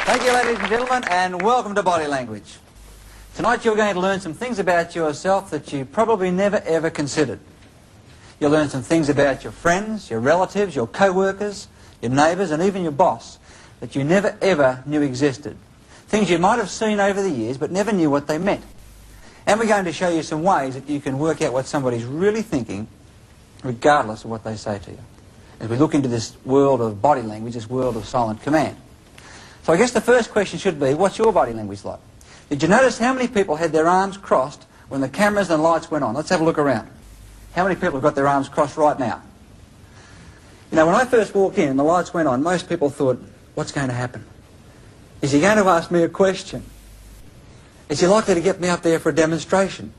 Thank you, ladies and gentlemen, and welcome to Body Language. Tonight you're going to learn some things about yourself that you probably never ever considered. You'll learn some things about your friends, your relatives, your co-workers, your neighbours, and even your boss that you never ever knew existed. Things you might have seen over the years but never knew what they meant. And we're going to show you some ways that you can work out what somebody's really thinking regardless of what they say to you, as we look into this world of body language, this world of silent command. So I guess the first question should be, what's your body language like? Did you notice how many people had their arms crossed when the cameras and lights went on? Let's have a look around. How many people have got their arms crossed right now? You know, when I first walked in and the lights went on, most people thought, what's going to happen? Is he going to ask me a question? Is he likely to get me up there for a demonstration?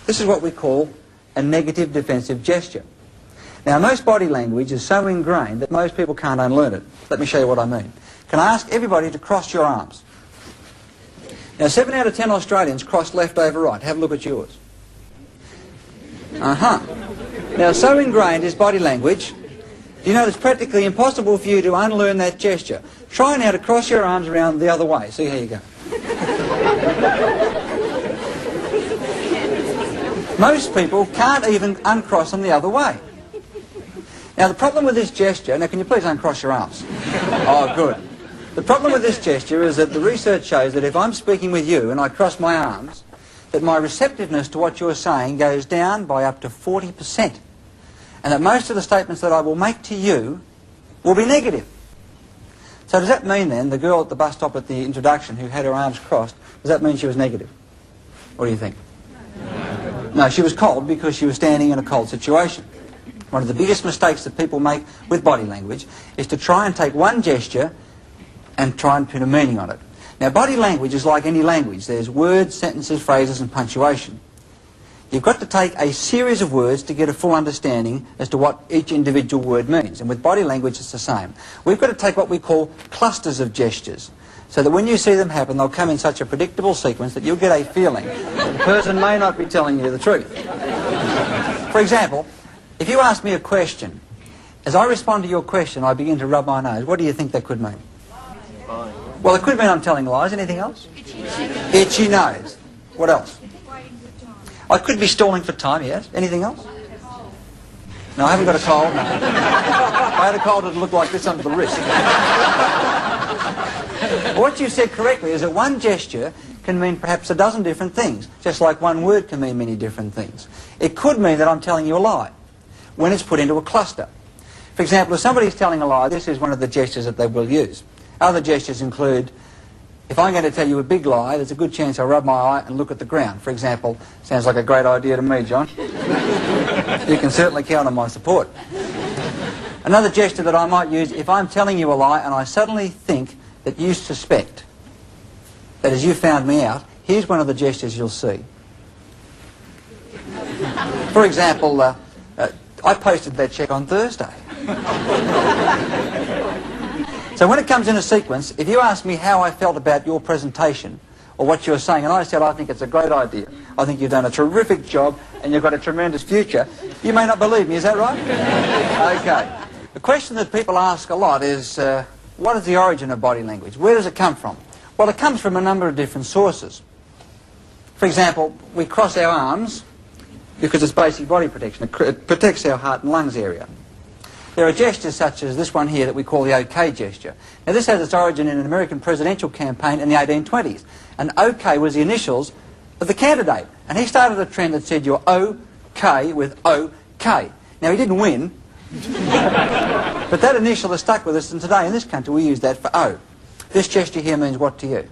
This is what we call a negative defensive gesture. Now, most body language is so ingrained that most people can't unlearn it. Let me show you what I mean. Can I ask everybody to cross your arms? Now, 7 out of 10 Australians cross left over right. Have a look at yours. Now, so ingrained is body language, you know it's practically impossible for you to unlearn that gesture. Try now to cross your arms around the other way. See how you go. Most people can't even uncross them the other way. Now, the problem with this gesture... Now, can you please uncross your arms? Oh, good. The problem with this gesture is that the research shows that if I'm speaking with you and I cross my arms, that my receptiveness to what you're saying goes down by up to 40%. And that most of the statements that I will make to you will be negative. So does that mean then, the girl at the bus stop at the introduction who had her arms crossed, does that mean she was negative? What do you think? No, she was cold because she was standing in a cold situation. One of the biggest mistakes that people make with body language is to try and take one gesture and try and put a meaning on it. Now, body language is like any language. There's words, sentences, phrases, and punctuation. You've got to take a series of words to get a full understanding as to what each individual word means. And with body language, it's the same. We've got to take what we call clusters of gestures, so that when you see them happen, they'll come in such a predictable sequence that you'll get a feeling that the person may not be telling you the truth. For example, if you ask me a question, as I respond to your question, I begin to rub my nose. What do you think that could mean? Well, it could mean I'm telling lies. Anything else? Itchy nose. What else? I could be stalling for time, yes. Anything else? No, I haven't got a cold. No. If I had a cold, it'd look like this under the wrist. What you said correctly is that one gesture can mean perhaps a dozen different things, just like one word can mean many different things. It could mean that I'm telling you a lie when it's put into a cluster. For example, if somebody's telling a lie, this is one of the gestures that they will use. Other gestures include, if I'm going to tell you a big lie, there's a good chance I'll rub my eye and look at the ground. For example, sounds like a great idea to me, John. You can certainly count on my support. Another gesture that I might use, if I'm telling you a lie and I suddenly think that you suspect that as you found me out, here's one of the gestures you'll see. For example, I posted that check on Thursday. So when it comes in a sequence, if you ask me how I felt about your presentation or what you're saying, and I said I think it's a great idea, I think you've done a terrific job and you've got a tremendous future, you may not believe me, is that right? Okay. The question that people ask a lot is, what is the origin of body language? Where does it come from? Well, it comes from a number of different sources. For example, we cross our arms because it's basic body protection. It protects our heart and lungs area. There are gestures such as this one here that we call the OK gesture. Now, this has its origin in an American presidential campaign in the 1820s. And OK was the initials of the candidate. And he started a trend that said you're OK with OK. Now, he didn't win, but that initial has stuck with us, and today in this country we use that for O. This gesture here means what to you?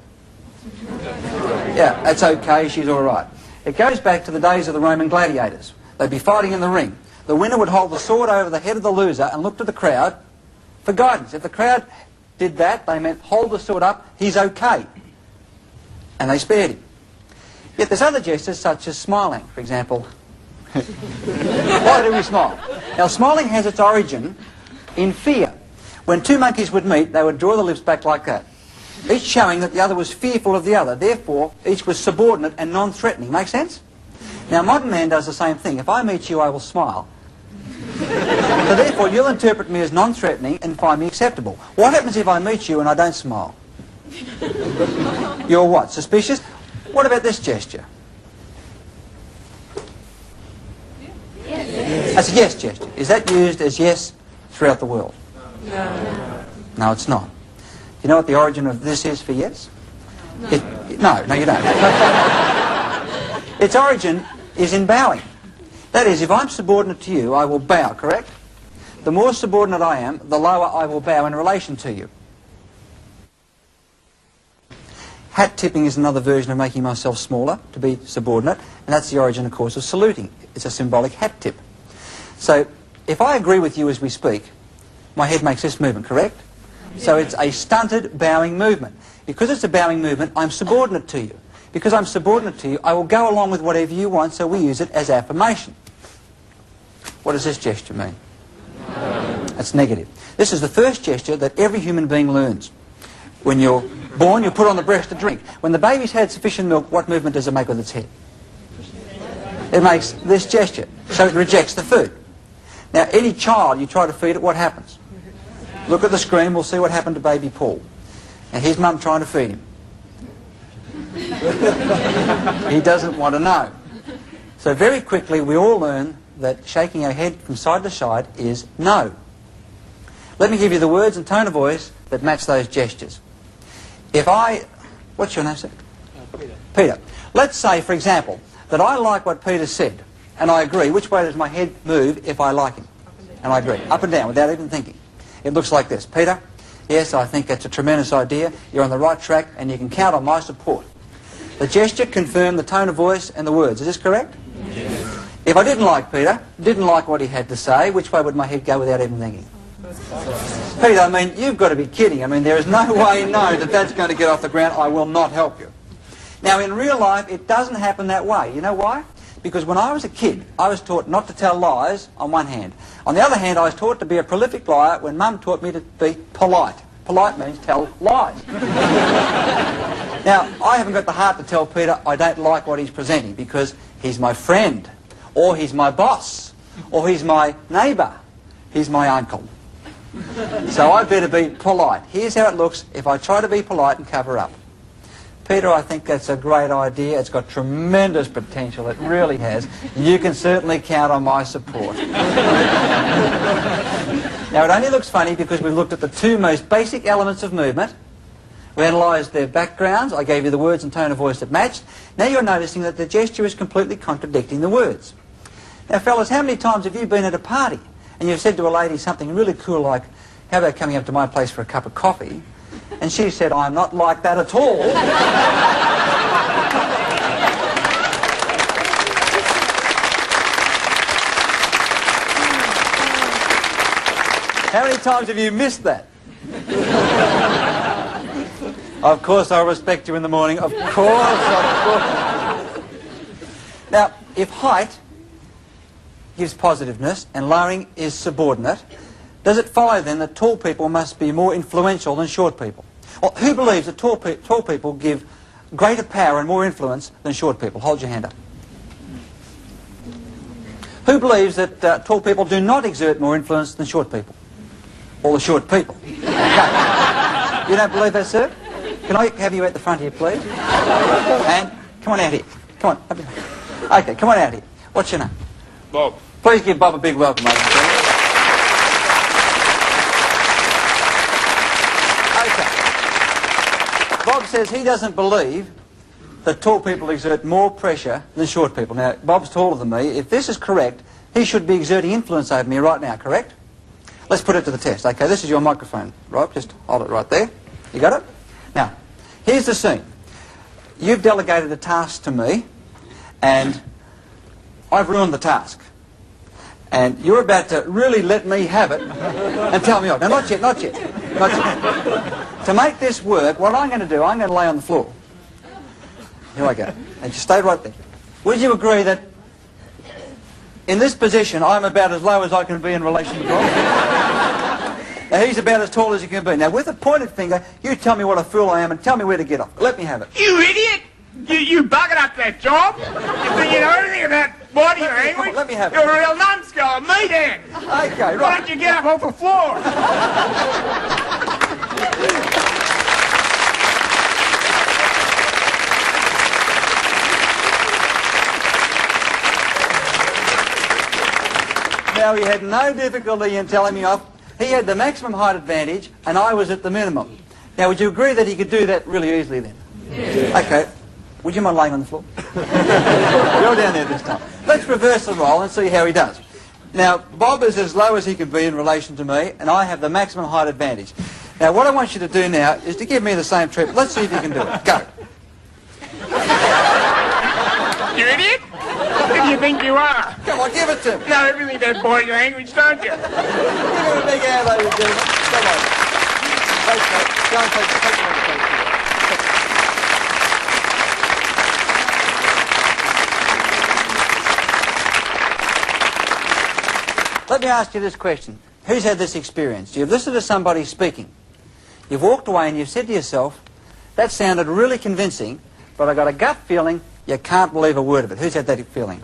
Yeah, that's OK, she's all right. It goes back to the days of the Roman gladiators. They'd be fighting in the ring. The winner would hold the sword over the head of the loser and look to the crowd for guidance. If the crowd did that, they meant hold the sword up, he's OK. And they spared him. Yet there's other gestures such as smiling, for example. Why do we smile? Now, smiling has its origin in fear. When two monkeys would meet, they would draw the lips back like that, each showing that the other was fearful of the other. Therefore, each was subordinate and non-threatening. Make sense? Now, modern man does the same thing. If I meet you, I will smile. So therefore, you'll interpret me as non-threatening and find me acceptable. What happens if I meet you and I don't smile? You're what? Suspicious? What about this gesture? Yes. That's a yes gesture. Is that used as yes throughout the world? No. No, it's not. You know what the origin of this is for yes? No. No, you don't. Its origin is in bowing. That is, if I'm subordinate to you, I will bow, correct? The more subordinate I am, the lower I will bow in relation to you. Hat tipping is another version of making myself smaller to be subordinate, and that's the origin, of course, of saluting. It's a symbolic hat tip. So, if I agree with you as we speak, my head makes this movement, correct? So it's a stunted bowing movement. Because it's a bowing movement, I'm subordinate to you. Because I'm subordinate to you, I will go along with whatever you want, so we use it as affirmation. What does this gesture mean? That's negative. This is the first gesture that every human being learns. When you're born, you put on the breast to drink. When the baby's had sufficient milk, what movement does it make with its head? It makes this gesture, so it rejects the food. Now, any child, you try to feed it, what happens? Look at the screen, we'll see what happened to baby Paul. And his mum trying to feed him. He doesn't want to know. So very quickly, we all learn that shaking our head from side to side is no. Let me give you the words and tone of voice that match those gestures. What's your name, sir? Peter. Peter. Let's say, for example, that I like what Peter said, and I agree. Which way does my head move if I like him? And I agree. Up and down, without even thinking. It looks like this. Peter, yes, I think that's a tremendous idea. You're on the right track, and you can count on my support. The gesture confirmed the tone of voice and the words. Is this correct? Yes. If I didn't like Peter, didn't like what he had to say, which way would my head go without even thinking? Peter, I mean, you've got to be kidding. I mean, there is no way that that's going to get off the ground. I will not help you. Now, in real life, it doesn't happen that way. You know why? Because when I was a kid, I was taught not to tell lies on one hand. On the other hand, I was taught to be a prolific liar when Mum taught me to be polite. Polite means tell lies. Now, I haven't got the heart to tell Peter I don't like what he's presenting because he's my friend, or he's my boss, or he's my neighbour, he's my uncle. So I better be polite. Here's how it looks if I try to be polite and cover up. Peter, I think that's a great idea. It's got tremendous potential. It really has. You can certainly count on my support. Now, it only looks funny because we've looked at the two most basic elements of movement. We analysed their backgrounds. I gave you the words and tone of voice that matched. Now you're noticing that the gesture is completely contradicting the words. Now, fellas, how many times have you been at a party and you've said to a lady something really cool like, how about coming up to my place for a cup of coffee? And she said, I'm not like that at all. How many times have you missed that? Of course I'll respect you in the morning. Of course. Now, if height gives positiveness and lowering is subordinate, does it follow then that tall people must be more influential than short people? Well, who believes that tall people give greater power and more influence than short people? Hold your hand up. Who believes that tall people do not exert more influence than short people? All the short people. Okay. You don't believe that, sir? Can I have you at the front here, please? And come on out here. Come on. Okay, come on out here. What's your name? Bob. Please give Bob a big welcome, ladies and gentlemen. Okay. Bob says he doesn't believe that tall people exert more pressure than short people. Now, Bob's taller than me. If this is correct, he should be exerting influence over me right now, correct? Let's put it to the test. Okay, this is your microphone, Rob. Just hold it right there. You got it? Now, here's the scene. You've delegated a task to me, and I've ruined the task. And you're about to really let me have it and tell me off. Now, not yet, not yet, not yet. To make this work, what I'm going to do, I'm going to lay on the floor. Here I go. And just stay right there. Would you agree that in this position, I'm about as low as I can be in relation to Rob? Now, he's about as tall as he can be. Now, with a pointed finger, you tell me what a fool I am and tell me where to get off. Let me have it. You idiot! You buggered up that job. You think you know anything about body language? Let me have it. You're a real numbskull. Me then. Okay, right. Why don't you get up off the floor? Now, he had no difficulty in telling me off. He had the maximum height advantage, and I was at the minimum. Now, would you agree that he could do that really easily then? Yeah. Okay. Would you mind laying on the floor? You're down there this time. Let's reverse the role and see how he does. Now, Bob is as low as he can be in relation to me, and I have the maximum height advantage. Now, what I want you to do now is to give me the same treatment. Let's see if you can do it. Go. You idiot? Who do you think you are? Come on, give it to me. You know everything about body language, don't you? Give him a big hand, ladies and gentlemen. Come on. Take that. Go and take the Let me ask you this question. Who's had this experience? You've listened to somebody speaking. You've walked away and you've said to yourself, that sounded really convincing, but I got a gut feeling you can't believe a word of it. Who's had that feeling?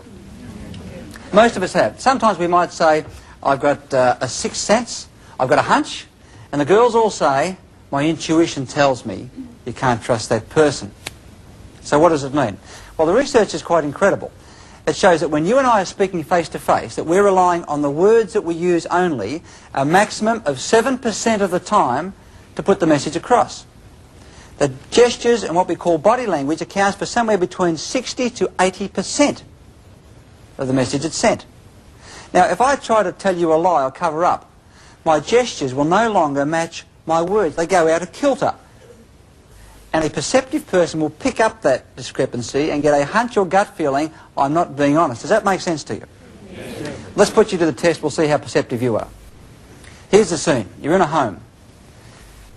Most of us have. Sometimes we might say, I've got a sixth sense, I've got a hunch, and the girls all say, my intuition tells me you can't trust that person. So what does it mean? Well, the research is quite incredible. It shows that when you and I are speaking face to face, that we're relying on the words that we use only a maximum of 7% of the time to put the message across. The gestures and what we call body language accounts for somewhere between 60 to 80% of the message it's sent. Now, if I try to tell you a lie or cover up, my gestures will no longer match my words. They go out of kilter. And a perceptive person will pick up that discrepancy and get a hunch or gut feeling, I'm not being honest. Does that make sense to you? Yes. Let's put you to the test. We'll see how perceptive you are. Here's the scene. You're in a home.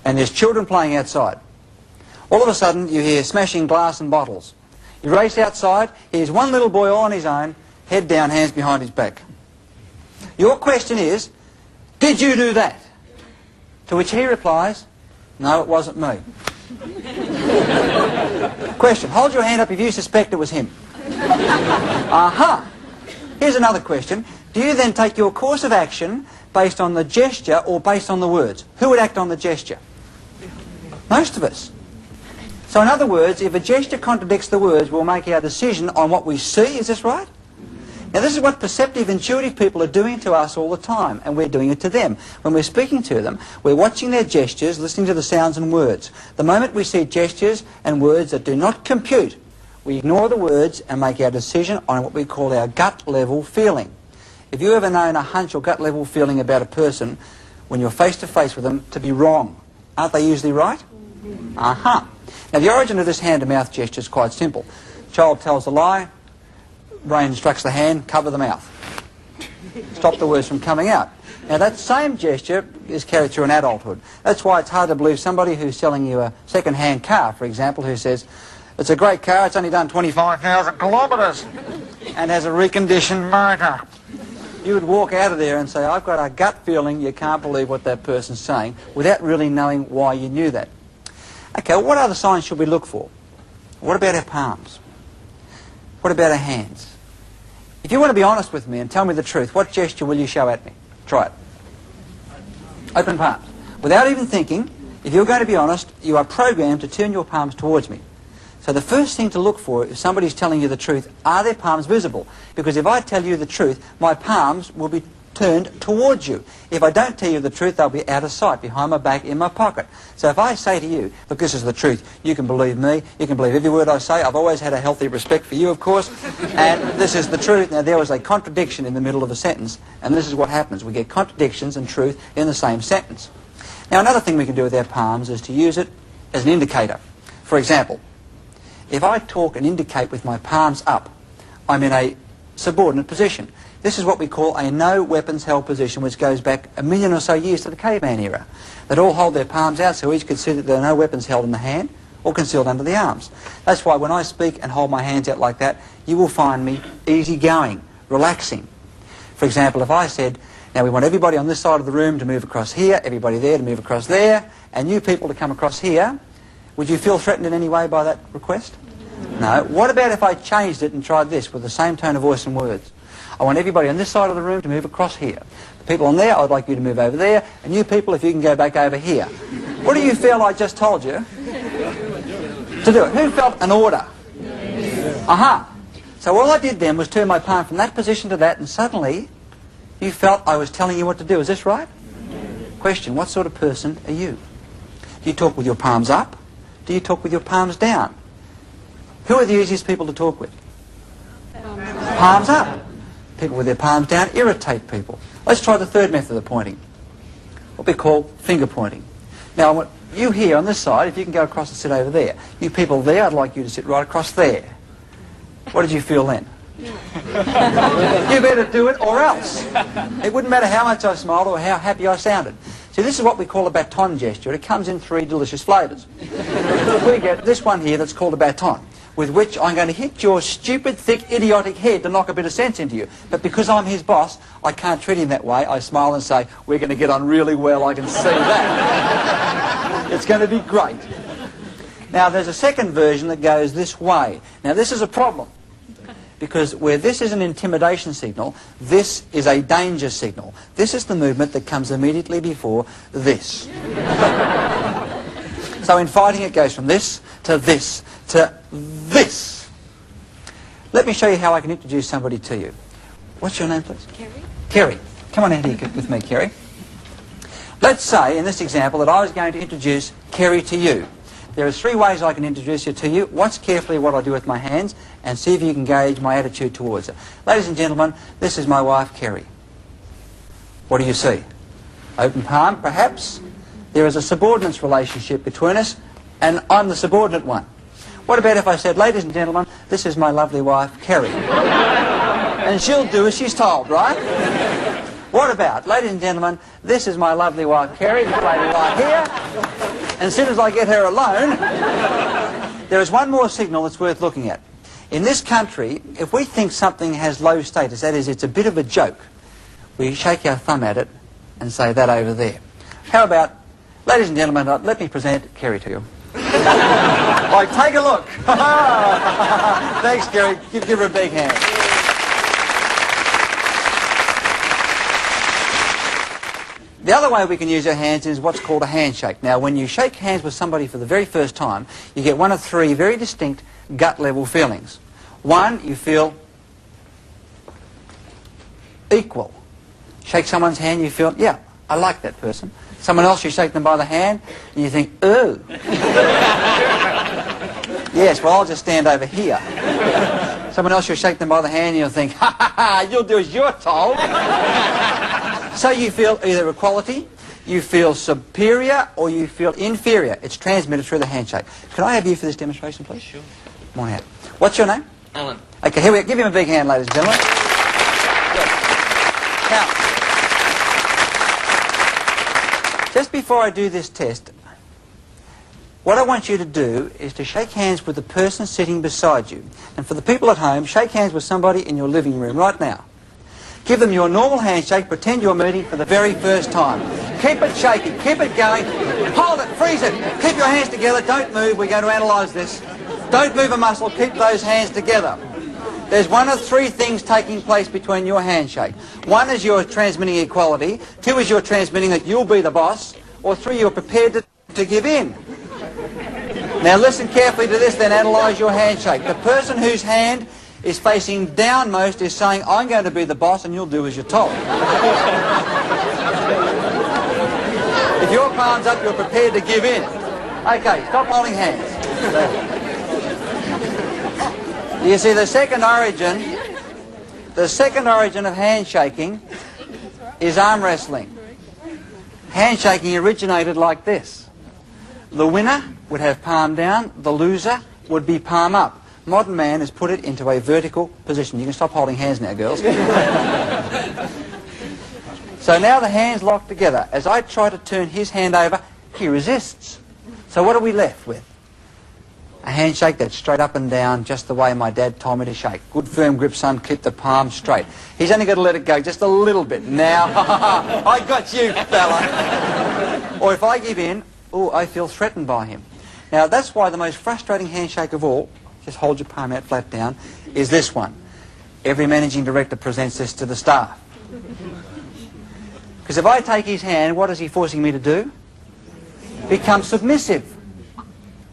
And there's children playing outside. All of a sudden, you hear smashing glass and bottles. You race outside. Here's one little boy all on his own, head down, hands behind his back. Your question is, did you do that? To which he replies, no, it wasn't me. Question, hold your hand up if you suspect it was him. Aha! Here's another question. Do you then take your course of action based on the gesture or based on the words? Who would act on the gesture? Most of us. So in other words, if a gesture contradicts the words, we'll make our decision on what we see. Is this right? Now this is what perceptive, intuitive people are doing to us all the time, and we're doing it to them. When we're speaking to them, we're watching their gestures, listening to the sounds and words. The moment we see gestures and words that do not compute, we ignore the words and make our decision on what we call our gut level feeling. If you ever known a hunch or gut level feeling about a person, when you're face to face with them, to be wrong, aren't they usually right? Aha. Now the origin of this hand to mouth gesture is quite simple. Child tells a lie, brain instructs the hand, cover the mouth. Stop the words from coming out. Now that same gesture is carried through in adulthood. That's why it's hard to believe somebody who's selling you a second-hand car, for example, who says, it's a great car, it's only done 25,000 kilometres and has a reconditioned motor. You would walk out of there and say, I've got a gut feeling you can't believe what that person's saying, without really knowing why you knew that. Okay, well, what other signs should we look for? What about our palms? What about our hands? If you want to be honest with me and tell me the truth, what gesture will you show at me? Try it. Open palms. Without even thinking, if you're going to be honest, you are programmed to turn your palms towards me. So the first thing to look for, if somebody's telling you the truth, are their palms visible? Because if I tell you the truth, my palms will be turned towards you. If I don't tell you the truth, they'll be out of sight, behind my back, in my pocket. So if I say to you, look, this is the truth, you can believe me, you can believe every word I say. I've always had a healthy respect for you, of course, and this is the truth. Now, there was a contradiction in the middle of a sentence, and this is what happens. We get contradictions and truth in the same sentence. Now, another thing we can do with our palms is to use it as an indicator. For example, if I talk and indicate with my palms up, I'm in a subordinate position. This is what we call a no weapons held position, which goes back 1 million or so years to the caveman era. They'd all hold their palms out so each could see that there are no weapons held in the hand or concealed under the arms. That's why when I speak and hold my hands out like that, you will find me easygoing, relaxing. For example, if I said, now we want everybody on this side of the room to move across here, everybody there to move across there, and you people to come across here, would you feel threatened in any way by that request? No. What about if I changed it and tried this with the same tone of voice and words? I want everybody on this side of the room to move across here. The people on there, I'd like you to move over there. And you people, if you can go back over here. What do you feel I just told you to do it? Who felt an order? Aha. So all I did then was turn my palm from that position to that, and suddenly You felt I was telling you what to do. Is this right? Question, what sort of person are you? Do you talk with your palms up? Do you talk with your palms down? Who are the easiest people to talk with? Palms up. People with their palms down irritate people. Let's try the third method of pointing, what we call finger pointing. Now, what you here on this side, if you can go across and sit over there. You people there, I'd like you to sit right across there. What did you feel then? You better do it or else. It wouldn't matter how much I smiled or how happy I sounded. See, this is what we call a baton gesture. It comes in 3 delicious flavours. We get this one here that's called a baton, with which I'm going to hit your stupid, thick, idiotic head to knock a bit of sense into you. But because I'm his boss, I can't treat him that way. I smile and say, we're going to get on really well, I can see that. It's going to be great. Now, there's a second version that goes this way. Now, this is a problem, because where this is an intimidation signal, this is a danger signal. This is the movement that comes immediately before this. So in fighting, it goes from this to this to this. Let me show you how I can introduce somebody to you. What's your name, please? Kerry. Kerry. Come on out here with me, Kerry. Let's say, in this example, that I was going to introduce Kerry to you. There are 3 ways I can introduce you to you. Watch carefully what I do with my hands and see if you can gauge my attitude towards her. Ladies and gentlemen, this is my wife, Kerry. What do you see? Open palm, perhaps? There is a subordinates relationship between us, and I'm the subordinate one. What about if I said, ladies and gentlemen, this is my lovely wife, Kerry? And she'll do as she's told, right? What about, ladies and gentlemen, this is my lovely wife, Kerry, this lady right here. And as soon as I get her alone, there is one more signal that's worth looking at. In this country, if we think something has low status, that is, it's a bit of a joke, we shake our thumb at it and say, that over there. How about, ladies and gentlemen, let me present Kerry to you. Like, take a look. Thanks, Kerry. Give her a big hand. The other way we can use our hands is what's called a handshake. Now, when you shake hands with somebody for the very first time, you get one of 3 very distinct gut-level feelings. One, you feel equal. Shake someone's hand, you feel, yeah, I like that person. Someone else, you shake them by the hand, and you think, ooh. Yes, well, I'll just stand over here. Someone else, you shake them by the hand, and you'll think, ha ha ha, you'll do as you're told. So you feel either equality, you feel superior, or you feel inferior. It's transmitted through the handshake. Can I have you for this demonstration, please? Sure. Come on out. What's your name? Alan. Okay, here we go. Give him a big hand, ladies and gentlemen. Good. Now, just before I do this test, what I want you to do is to shake hands with the person sitting beside you. And for the people at home, shake hands with somebody in your living room right now. Give them your normal handshake. Pretend you're meeting for the very first time. Keep it shaky. Keep it going. Hold it. Freeze it. Keep your hands together. Don't move. We're going to analyse this. Don't move a muscle. Keep those hands together. There's one of 3 things taking place between your handshake. 1 is you're transmitting equality. 2 is you're transmitting that you'll be the boss. Or 3, you're prepared to give in. Now listen carefully to this, then analyse your handshake. The person whose hand is facing downmost is saying, I'm going to be the boss and you'll do as you're told. If your palm's up, you're prepared to give in. Okay, stop holding hands. Do you see the second origin? The second origin of handshaking is arm wrestling. Handshaking originated like this. The winner would have palm down, the loser would be palm up. Modern man has put it into a vertical position. You can stop holding hands now, girls. So now the hands lock together. As I try to turn his hand over, he resists. So what are we left with? A handshake that's straight up and down, just the way my dad told me to shake. Good firm grip, son, keep the palm straight. He's only got to let it go just a little bit. Now, I got you, fella. Or if I give in, oh, I feel threatened by him. Now, that's why the most frustrating handshake of all, just hold your palm out flat down, is this one. Every managing director presents this to the staff. Because if I take his hand, what is he forcing me to do? Become submissive.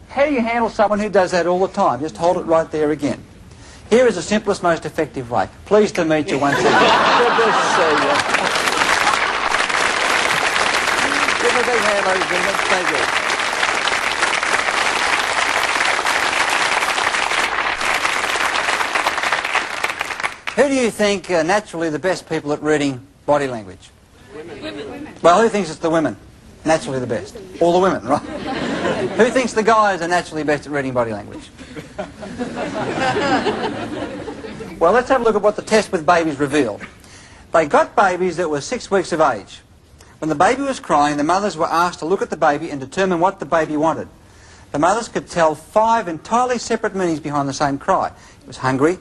How do you handle someone who does that all the time? Just hold it right there again. Here is the simplest, most effective way. Pleased to meet you once again. Good to see you. Give a big hand, ladies and gentlemen. Thank you. Who do you think are naturally the best people at reading body language? Women. Well, who thinks it's the women? Naturally the best. All the women, right? Who thinks the guys are naturally best at reading body language? Well, let's have a look at what the test with babies revealed. They got babies that were 6 weeks of age. When the baby was crying, the mothers were asked to look at the baby and determine what the baby wanted. The mothers could tell 5 entirely separate meanings behind the same cry. It was hungry, it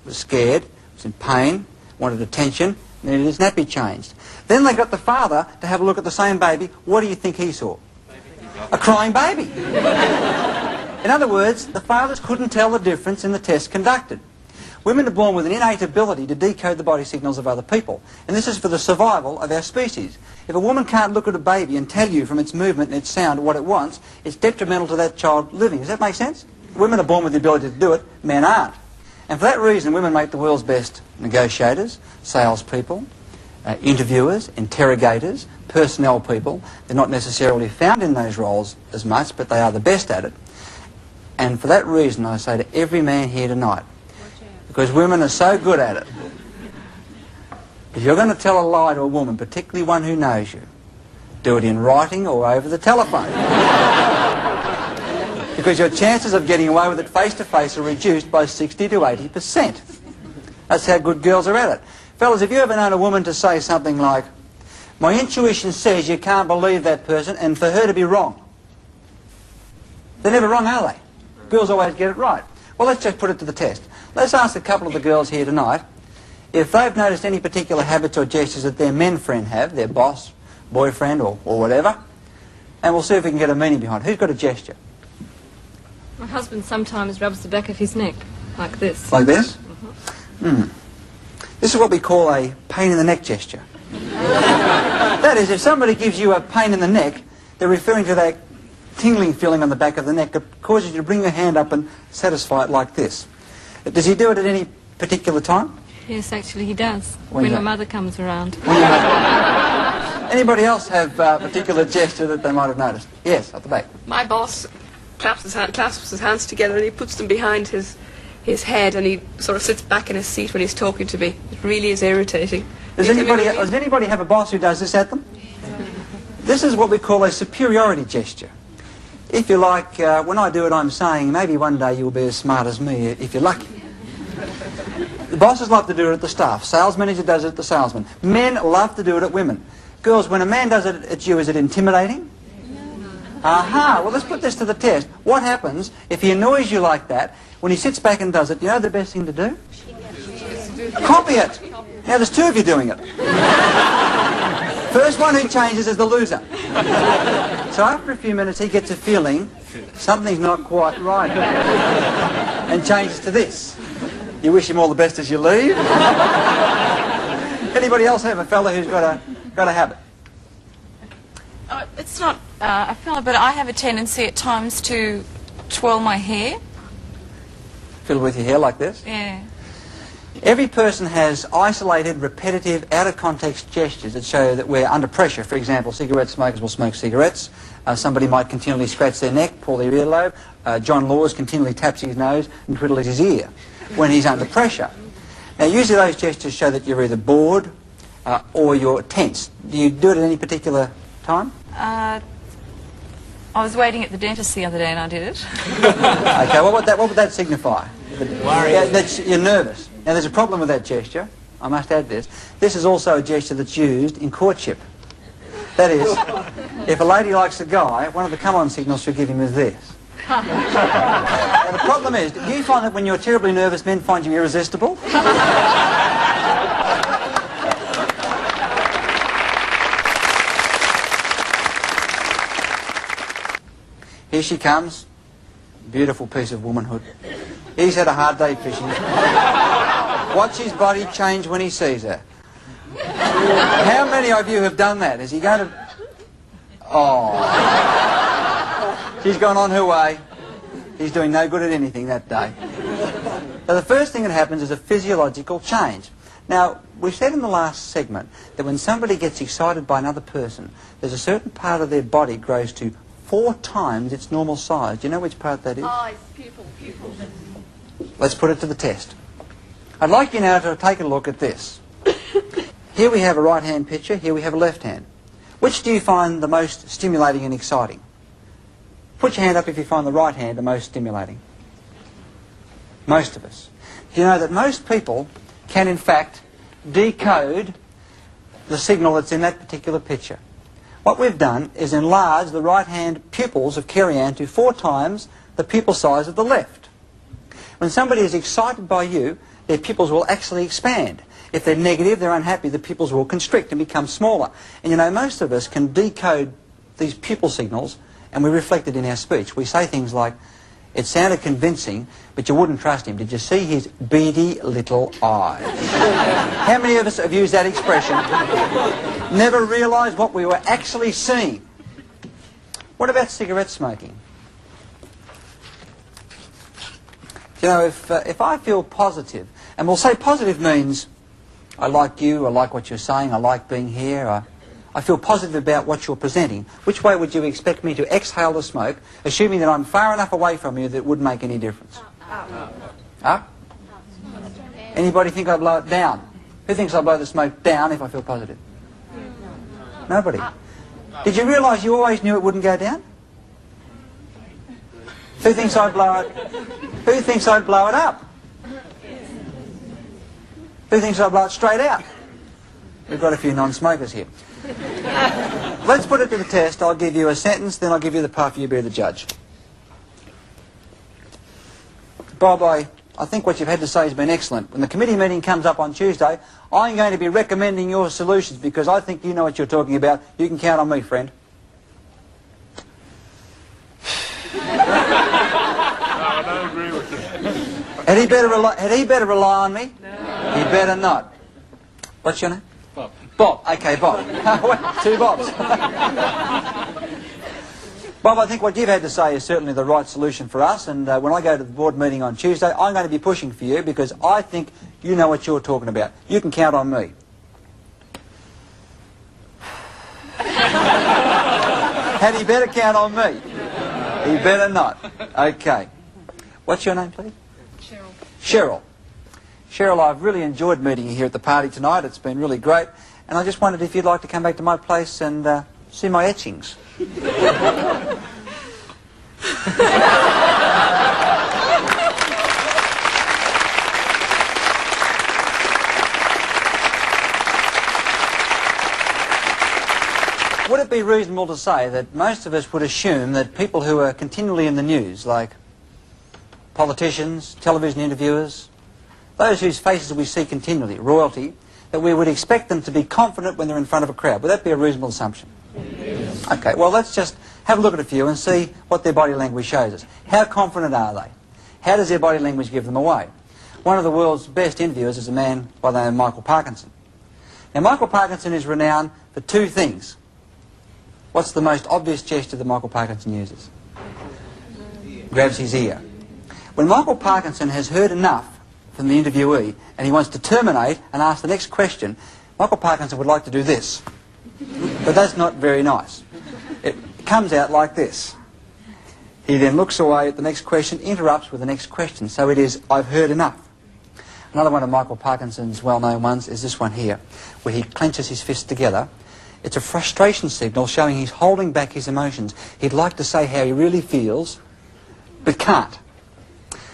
was scared, it was in pain, wanted attention, needed his nappy changed. Then they got the father to have a look at the same baby. What do you think he saw? A crying baby. In other words, the fathers couldn't tell the difference in the test conducted. Women are born with an innate ability to decode the body signals of other people, and this is for the survival of our species. If a woman can't look at a baby and tell you from its movement and its sound what it wants, it's detrimental to that child living. Does that make sense? Women are born with the ability to do it, men aren't. And for that reason, women make the world's best negotiators, salespeople, interviewers, interrogators, personnel people. They're not necessarily found in those roles as much, but they are the best at it. And for that reason, I say to every man here tonight, because women are so good at it, if you're going to tell a lie to a woman, particularly one who knows you, do it in writing or over the telephone. Because your chances of getting away with it face-to-face are reduced by 60 to 80%. That's how good girls are at it. Fellas, have you ever known a woman to say something like, my intuition says you can't believe that person, and for her to be wrong? They're never wrong, are they? Girls always get it right. Well, let's just put it to the test. Let's ask a couple of the girls here tonight if they've noticed any particular habits or gestures that their men friend have, their boss, boyfriend, or whatever, and we'll see if we can get a meaning behind it. Who's got a gesture? My husband sometimes rubs the back of his neck, like this. Like this? This is what we call a pain in the neck gesture. That is, if somebody gives you a pain in the neck, they're referring to that tingling feeling on the back of the neck that causes you to bring your hand up and satisfy it like this. Does he do it at any particular time? Yes, actually he does. When my mother comes around. Anybody else have a particular gesture that they might have noticed? Yes, at the back. My boss clasps his hands together and he puts them behind his head, and he sort of sits back in his seat when he's talking to me. It really is irritating. Does anybody have a boss who does this at them? This is what we call a superiority gesture. If you like, when I do it, I'm saying, maybe one day you'll be as smart as me if you're lucky. The bosses love to do it at the staff. Sales manager does it at the salesman. Men love to do it at women. Girls, when a man does it at you, is it intimidating? Aha, well, let's put this to the test. What happens if he annoys you like that? When he sits back and does it, you know the best thing to do? Copy it. Now, there's 2 of you doing it. First one who changes is the loser. So after a few minutes, he gets a feeling something's not quite right and changes to this. You wish him all the best as you leave. Anybody else have a fella who's got a habit? It's not a fella, but I have a tendency at times to twirl my hair. Fiddle with your hair like this? Yeah. Every person has isolated, repetitive, out-of-context gestures that show that we're under pressure. For example, cigarette smokers will smoke cigarettes. Somebody might continually scratch their neck, pull their earlobe. John Laws continually taps his nose and twiddles his ear when he's under pressure. Now, usually those gestures show that you're either bored or you're tense. Do you do it at any particular time? I was waiting at the dentist the other day and I did it. Okay, what would that signify? That you're nervous. Now, there's a problem with that gesture. I must add this. This is also a gesture that's used in courtship. That is, if a lady likes a guy, one of the come-on signals she'll give him is this. Now, the problem is, do you find that when you're terribly nervous, men find you irresistible? Here she comes. Beautiful piece of womanhood. He's had a hard day fishing. Watch his body change when he sees her. How many of you have done that? Is he going to... Oh. She's gone on her way. He's doing no good at anything that day. So the first thing that happens is a physiological change. Now, we said in the last segment that when somebody gets excited by another person, there's a certain part of their body grows to 4 times its normal size. Do you know which part that is? Eyes, pupil. Let's put it to the test. I'd like you now to take a look at this. Here we have a right-hand picture, here we have a left hand. Which do you find the most stimulating and exciting? Put your hand up if you find the right hand the most stimulating. Most of us. Do you know that most people can in fact decode the signal that's in that particular picture? What we've done is enlarge the right-hand pupils of Kerry-Ann to 4 times the pupil size of the left. When somebody is excited by you, their pupils will actually expand. If they're negative, they're unhappy, the pupils will constrict and become smaller. And you know, most of us can decode these pupil signals and we reflect it in our speech. We say things like, it sounded convincing, but you wouldn't trust him. Did you see his beady little eyes? How many of us have used that expression? Never realised what we were actually seeing. What about cigarette smoking? You know, if I feel positive, and we'll say positive means I like you, I like what you're saying, I like being here, I feel positive about what you're presenting. Which way would you expect me to exhale the smoke, assuming that I'm far enough away from you that it wouldn't make any difference? Up. Anybody think I blow it down? Who thinks I blow the smoke down if I feel positive? Nobody. Did you realise you always knew it wouldn't go down? Who thinks I'd blow it? Who thinks I'd blow it up? Who thinks I'd blow it straight out? We've got a few non-smokers here. Let's put it to the test. I'll give you a sentence, then I'll give you the puff, you be the judge. Bob, I think what you've had to say has been excellent. When the committee meeting comes up on Tuesday, I'm going to be recommending your solutions because I think you know what you're talking about. You can count on me, friend. I don't agree with you. Had he better rely on me? No. He better not. What's your name? Bob. Bob. Okay, Bob. 2 Bobs. Bob, I think what you've had to say is certainly the right solution for us, and when I go to the board meeting on Tuesday, I'm going to be pushing for you because I think you know what you're talking about. You can count on me. Had he better count on me? He better not. Okay. What's your name, please? Cheryl. Cheryl. Cheryl, I've really enjoyed meeting you here at the party tonight. It's been really great. And I just wondered if you'd like to come back to my place and see my etchings. Would it be reasonable to say that most of us would assume that people who are continually in the news, like politicians, television interviewers, those whose faces we see continually, royalty, that we would expect them to be confident when they're in front of a crowd? Would that be a reasonable assumption? Yes. Okay, well, let's just have a look at a few and see what their body language shows us. How confident are they? How does their body language give them away? One of the world's best interviewers is a man by the name of Michael Parkinson. Now, Michael Parkinson is renowned for 2 things. What's the most obvious gesture that Michael Parkinson uses? Grabs his ear. When Michael Parkinson has heard enough from the interviewee and he wants to terminate and ask the next question, Michael Parkinson would like to do this. But that's not very nice. It comes out like this. He then looks away at the next question, interrupts with the next question. So it is, I've heard enough. Another one of Michael Parkinson's well-known ones is this one here, where he clenches his fists together. It's a frustration signal showing he's holding back his emotions. He'd like to say how he really feels, but can't.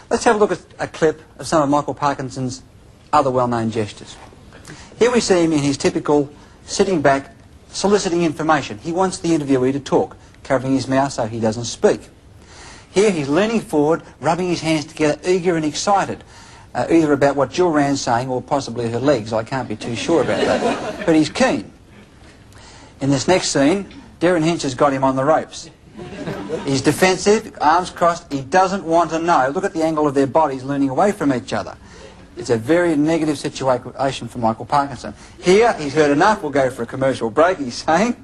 Let's have a look at a clip of some of Michael Parkinson's other well-known gestures. Here we see him in his typical sitting back, soliciting information. He wants the interviewee to talk, covering his mouth so he doesn't speak. Here he's leaning forward, rubbing his hands together, eager and excited, either about what Jill Rand's saying or possibly her legs. I can't be too sure about that. But he's keen. In this next scene, Darren Hinch has got him on the ropes. He's defensive, arms crossed, he doesn't want to know. Look at the angle of their bodies leaning away from each other. It's a very negative situation for Michael Parkinson. Here, he's heard enough, we'll go for a commercial break, he's saying.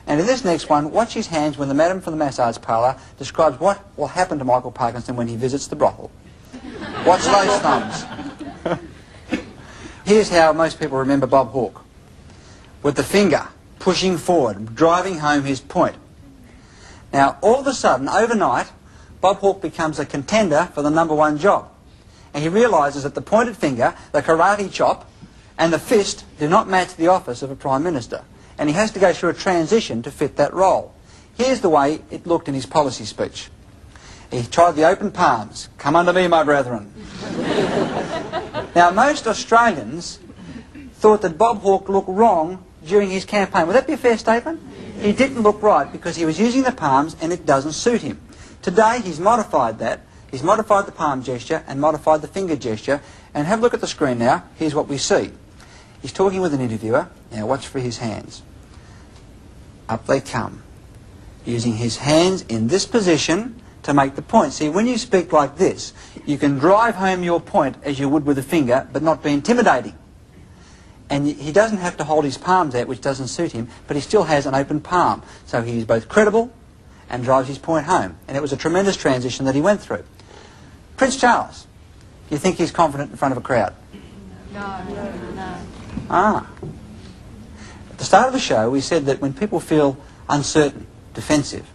And in this next one, watch his hands when the madam from the massage parlour describes what will happen to Michael Parkinson when he visits the brothel. Watch those thumbs. Here's how most people remember Bob Hawke. With the finger pushing forward, driving home his point. Now, all of a sudden, overnight, Bob Hawke becomes a contender for the #1 job. And he realises that the pointed finger, the karate chop, and the fist do not match the office of a Prime Minister. And he has to go through a transition to fit that role. Here's the way it looked in his policy speech. He tried the open palms. Come unto me, my brethren. Now, most Australians thought that Bob Hawke looked wrong during his campaign. Would that be a fair statement? He didn't look right because he was using the palms and it doesn't suit him. Today, he's modified that. He's modified the palm gesture and modified the finger gesture. And have a look at the screen now. Here's what we see. He's talking with an interviewer. Now, watch for his hands. Up they come. Using his hands in this position to make the point. See, when you speak like this, you can drive home your point as you would with a finger, but not be intimidating. And he doesn't have to hold his palms out, which doesn't suit him, but he still has an open palm. So he's both credible and drives his point home. And it was a tremendous transition that he went through. Prince Charles, do you think he's confident in front of a crowd? No. Ah. At the start of the show, we said that when people feel uncertain, defensive,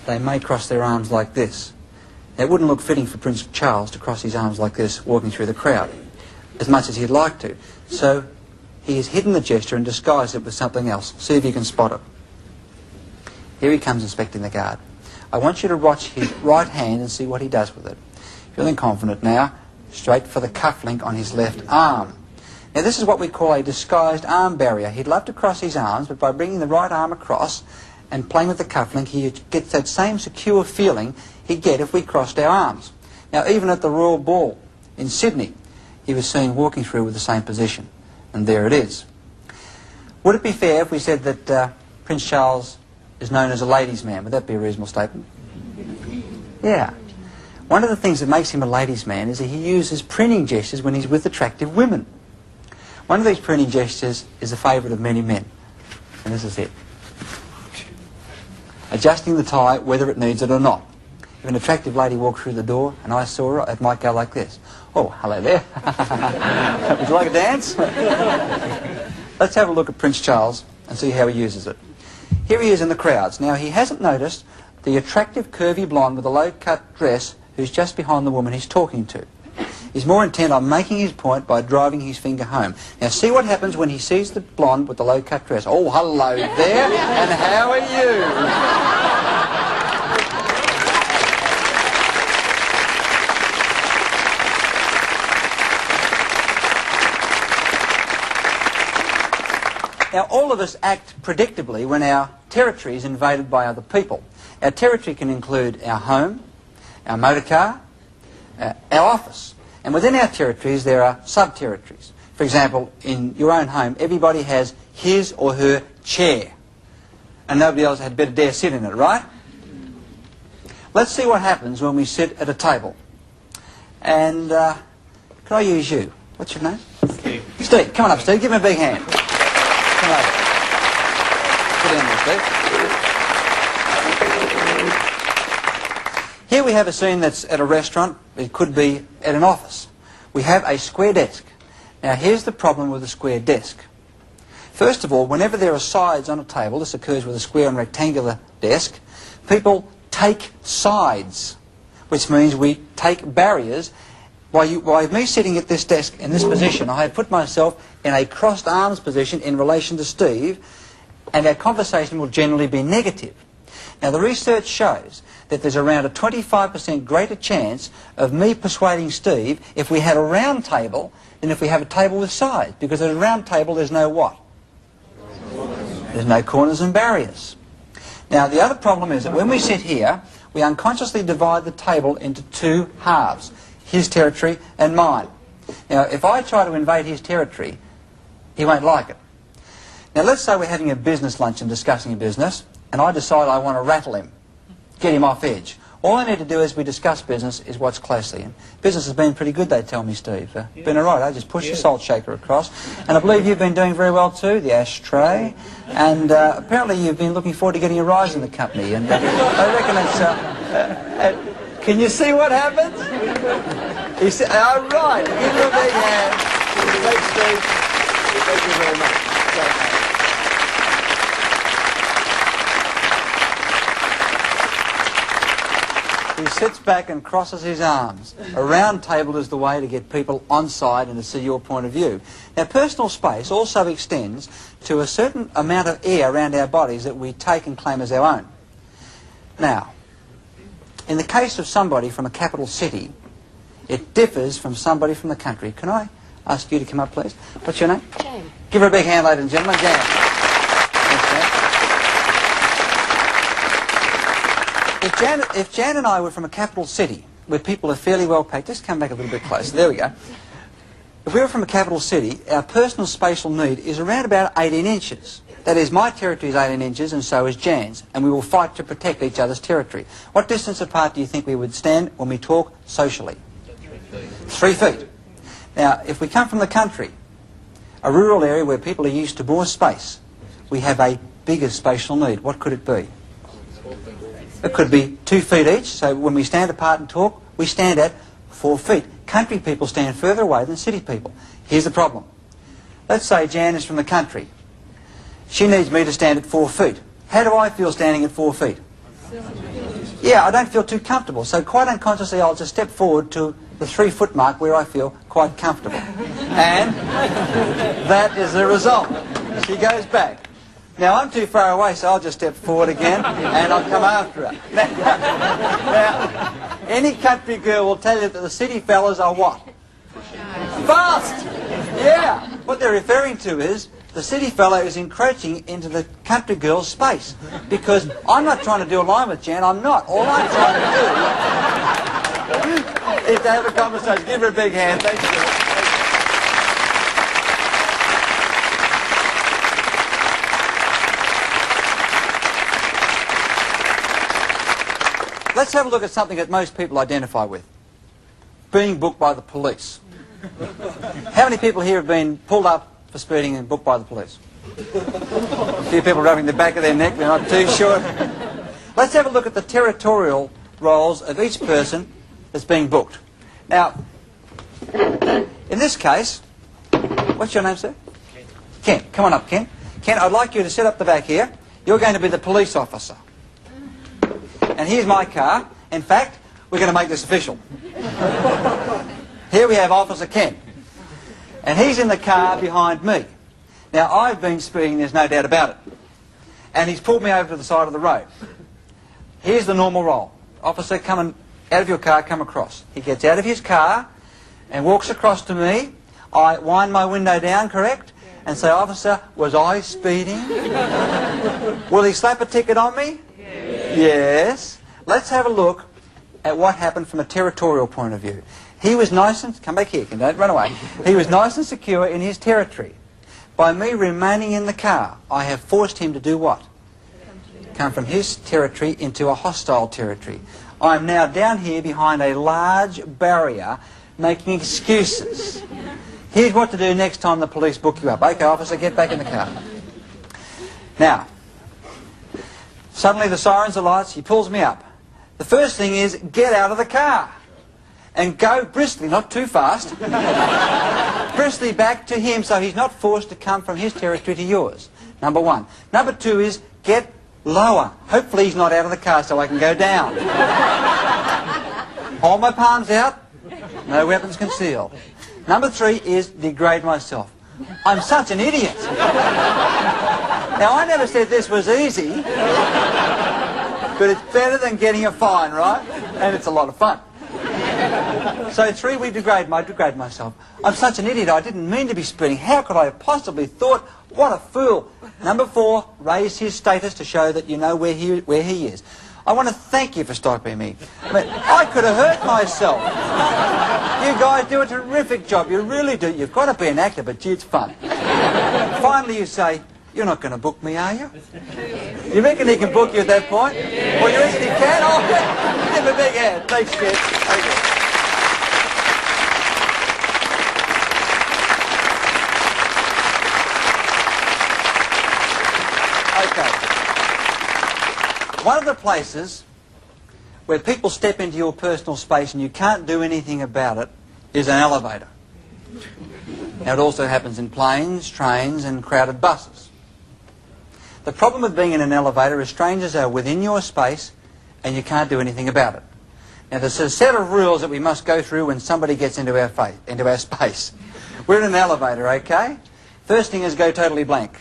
they may cross their arms like this. It wouldn't look fitting for Prince Charles to cross his arms like this walking through the crowd, as much as he'd like to. So he has hidden the gesture and disguised it with something else. See if you can spot it. Here he comes inspecting the guard. I want you to watch his right hand and see what he does with it. Feeling confident now, straight for the cufflink on his left arm. Now this is what we call a disguised arm barrier. He'd love to cross his arms, but by bringing the right arm across and playing with the cufflink, he gets that same secure feeling he'd get if we crossed our arms. Now even at the Royal Ball in Sydney, he was seen walking through with the same position. And there it is. Would it be fair if we said that Prince Charles is known as a ladies' man? Would that be a reasonable statement? Yeah. One of the things that makes him a ladies' man is that he uses printing gestures when he's with attractive women. One of these printing gestures is a favourite of many men. And this is it. Adjusting the tie whether it needs it or not. If an attractive lady walked through the door and I saw her, it might go like this. Oh, hello there. Would you like a dance? Let's have a look at Prince Charles and see how he uses it. Here he is in the crowds. Now, he hasn't noticed the attractive curvy blonde with a low-cut dress who's just behind the woman he's talking to. He's more intent on making his point by driving his finger home. Now, see what happens when he sees the blonde with the low-cut dress. Oh, hello there, and how are you? Now, all of us act predictably when our territory is invaded by other people. Our territory can include our home, our motor car, our office. And within our territories, there are sub-territories. For example, in your own home, everybody has his or her chair. And nobody else had better dare sit in it, right? Let's see what happens when we sit at a table. And can I use you? What's your name? Steve. Steve. Come on up, Steve. Give me a big hand. Come over. Sit down there, Steve. Here we have a scene that's at a restaurant. It could be at an office. We have a square desk. Now, here's the problem with a square desk. First of all, whenever there are sides on a table, this occurs with a square and rectangular desk, people take sides, which means we take barriers. By me sitting at this desk in this position, I have put myself in a crossed arms position in relation to Steve, and our conversation will generally be negative. Now, the research shows that there's around a 25% greater chance of me persuading Steve if we had a round table than if we have a table with sides, because at a round table there's no what? There's no corners and barriers. Now, the other problem is that when we sit here, we unconsciously divide the table into two halves, his territory and mine. Now, if I try to invade his territory, he won't like it. Now, let's say we're having a business lunch and discussing a business, and I decide I want to rattle him, get him off edge. All I need to do as we discuss business is watch closely. And business has been pretty good, they tell me, Steve. Been all right. I just push the salt shaker across. And I believe you've been doing very well too, the ashtray. And apparently you've been looking forward to getting a rise in the company. And I reckon it's... can you see what happens? He said, oh, right. Give him a big hand. Thanks, Steve. Thank you very much. He sits back and crosses his arms. A round table is the way to get people on side and to see your point of view. Now, personal space also extends to a certain amount of air around our bodies that we take and claim as our own. Now, in the case of somebody from a capital city, it differs from somebody from the country. Can I ask you to come up, please? What's your name? Jane. Give her a big hand, ladies and gentlemen. Jane. If Jan and I were from a capital city where people are fairly well packed, just come back a little bit closer. There we go. If we were from a capital city, our personal spatial need is around about 18 inches. That is, my territory is 18 inches and so is Jan's, and we will fight to protect each other's territory. What distance apart do you think we would stand when we talk socially? 3 feet. Now, if we come from the country, a rural area where people are used to more space, we have a bigger spatial need. What could it be? It could be 2 feet each, so when we stand apart and talk, we stand at 4 feet. Country people stand further away than city people. Here's the problem. Let's say Jan is from the country. She needs me to stand at 4 feet. How do I feel standing at 4 feet? Yeah, I don't feel too comfortable, so quite unconsciously I'll just step forward to the 3 foot mark where I feel quite comfortable. And that is the result. She goes back. Now, I'm too far away, so I'll just step forward again, and I'll come after her. Now, any country girl will tell you that the city fellas are what? Fast! Yeah! What they're referring to is the city fellow is encroaching into the country girl's space. Because I'm not trying to do a line with Jan, I'm not. All I'm trying to do is to have a conversation. Give her a big hand. Thank you. Let's have a look at something that most people identify with. Being booked by the police. How many people here have been pulled up for speeding and booked by the police? A few people rubbing the back of their neck, they're not too sure. Let's have a look at the territorial roles of each person that's being booked. Now, in this case, what's your name, sir? Ken. Come on up, Ken. Ken, I'd like you to sit up the back here. You're going to be the police officer. And here's my car. In fact, we're going to make this official. Here we have Officer Ken. And he's in the car behind me. Now, I've been speeding, there's no doubt about it. And he's pulled me over to the side of the road. Here's the normal role. Officer, come out of your car, come across. He gets out of his car and walks across to me. I wind my window down, correct? And say, Officer, was I speeding? Will he slap a ticket on me? Yes. Let's have a look at what happened from a territorial point of view. He was nice and... Come back here, don't run away. He was nice and secure in his territory. By me remaining in the car, I have forced him to do what? Come from his territory into a hostile territory. I'm now down here behind a large barrier making excuses. Here's what to do next time the police book you up. Okay, officer, get back in the car. Now, suddenly the sirens are lights, he pulls me up. The first thing is, get out of the car. And go briskly, not too fast, briskly back to him so he's not forced to come from his territory to yours. Number one. Number two is, get lower. Hopefully he's not out of the car so I can go down. Hold my palms out, no weapons concealed. Number three is, degrade myself. I'm such an idiot. Now, I never said this was easy, but it's better than getting a fine, right? And it's a lot of fun. So three, I degrade myself. I'm such an idiot, I didn't mean to be speeding. How could I have possibly thought? What a fool. Number four, raise his status to show that you know where he is. I want to thank you for stopping me. I mean, I could have hurt myself. You guys do a terrific job, you really do. You've got to be an actor, but gee, it's fun. Finally you say, you're not going to book me, are you? You reckon he can book you at that point? Well, you reckon he can? Oh, give him a big hand. Thanks, kid. Thank you. Okay. One of the places where people step into your personal space and you can't do anything about it is an elevator. Now, it also happens in planes, trains, and crowded buses. The problem with being in an elevator is strangers are within your space and you can't do anything about it. Now, there's a set of rules that we must go through when somebody gets into our space. We're in an elevator, okay? First thing is go totally blank.